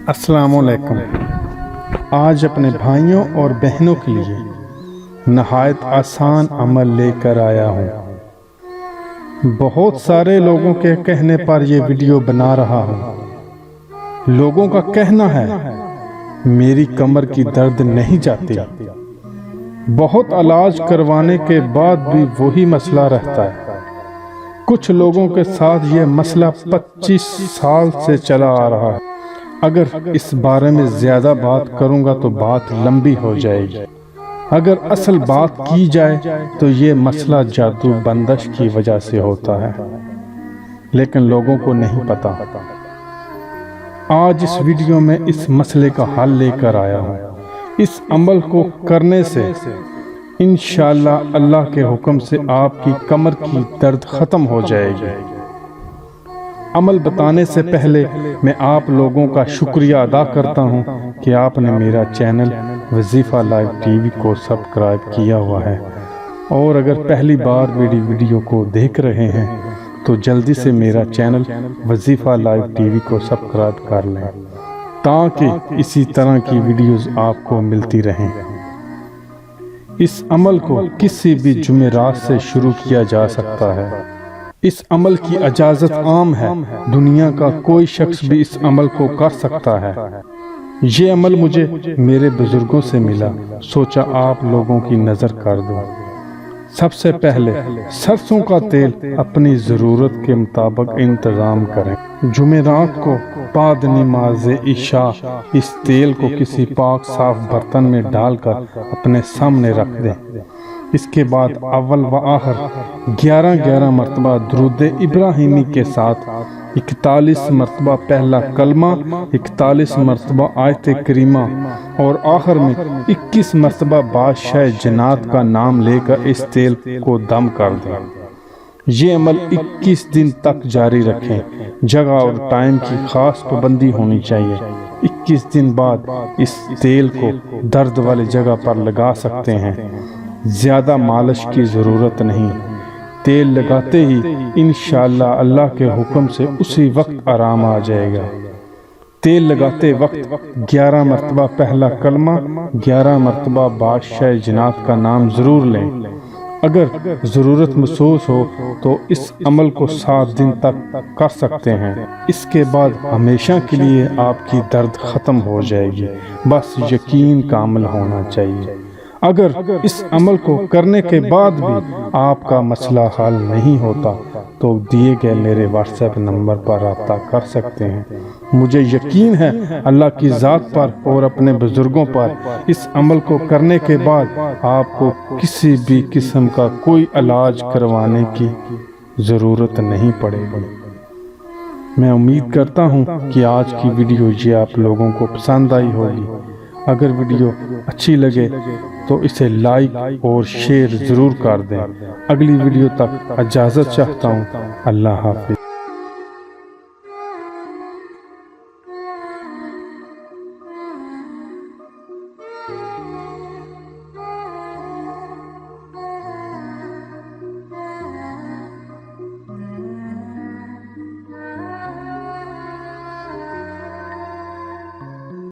السلام علیکم۔ آج اپنے بھائیوں اور بہنوں کے لیے نہایت آسان عمل لے کر آیا ہوں۔ بہت سارے لوگوں کے کہنے پر یہ ویڈیو بنا رہا ہوں۔ لوگوں کا کہنا ہے میری کمر کی درد نہیں جاتی، بہت علاج کروانے کے بعد بھی وہی مسئلہ رہتا ہے۔ کچھ لوگوں کے ساتھ یہ مسئلہ 25 سال سے چلا آ رہا ہے۔ اگر اس بارے میں زیادہ بات کروں گا تو بات لمبی ہو جائے گی۔ اگر اصل بات کی جائے تو یہ مسئلہ جادو بندش کی وجہ سے ہوتا ہے، لیکن لوگوں کو نہیں پتا۔ آج اس ویڈیو میں اس مسئلے کا حل لے کر آیا ہوں۔ اس عمل کو کرنے سے انشاءاللہ اللہ کے حکم سے آپ کی کمر کی درد ختم ہو جائے گی۔ عمل بتانے سے پہلے میں آپ لوگوں کا شکریہ ادا کرتا ہوں کہ آپ نے میرا چینل وظیفہ لائیو ٹی وی کو سبسکرائب کیا ہوا ہے، اور اگر پہلی بار میری ویڈیو کو دیکھ رہے ہیں تو جلدی سے میرا چینل وظیفہ لائیو ٹی وی کو سبسکرائب کر لیں تاکہ اسی طرح کی ویڈیوز آپ کو ملتی رہیں۔ اس عمل کو کسی بھی جمعرات سے شروع کیا جا سکتا ہے۔ اس عمل کی اجازت عام ہے، دنیا کا کوئی شخص بھی اس عمل کو کر سکتا ہے۔ یہ عمل مجھے میرے بزرگوں سے ملا، سوچا آپ لوگوں کی نظر کر دوں۔ سب سے پہلے سرسوں کا تیل اپنی ضرورت کے مطابق انتظام کریں۔ جمعرات کو بعد نماز عشاء اس تیل کو کسی پاک صاف برتن میں ڈال کر اپنے سامنے رکھ دیں۔ اس کے بعد اول و آخر 11 مرتبہ درود ابراہیمی کے ساتھ 41 مرتبہ پہلا کلمہ، 41 مرتبہ آیت کریمہ اور آخر میں 21 مرتبہ بادشاہ جنات کا نام لے کر اس تیل کو دم کر دیں۔ یہ عمل 21 دن تک جاری رکھیں۔ جگہ اور ٹائم کی خاص پابندی ہونی چاہیے۔ 21 دن بعد اس تیل کو درد والی جگہ پر لگا سکتے ہیں۔ زیادہ مالش کی ضرورت نہیں، تیل لگاتے ہی انشاءاللہ اللہ کے حکم سے اسی وقت آرام آ جائے گا۔ تیل لگاتے وقت 11 مرتبہ پہلا کلمہ، 11 مرتبہ بادشاہ جنات کا نام ضرور لیں۔ اگر ضرورت محسوس ہو تو اس عمل کو 7 دن تک کر سکتے ہیں۔ اس کے بعد ہمیشہ کے لیے آپ کی درد ختم ہو جائے گی، بس یقین کا عمل ہونا چاہیے۔ اگر اس عمل کو کرنے کے بعد بھی آپ کا مسئلہ حل نہیں ہوتا تو دیے گئے میرے واٹس ایپ نمبر پر رابطہ کر سکتے ہیں۔ مجھے یقین ہے اللہ کی ذات پر اور اپنے بزرگوں پر اس عمل کو کرنے کے بعد آپ کو کسی بھی قسم کا کوئی علاج کروانے کی ضرورت نہیں پڑے گی۔ میں امید کرتا ہوں کہ آج کی ویڈیو یہ آپ لوگوں کو پسند آئی ہوگی۔ اگر ویڈیو اچھی لگے تو اسے لائک اور شیئر ضرور کر دیں۔ اگلی ویڈیو تک اجازت چاہتا ہوں۔ اللہ حافظ۔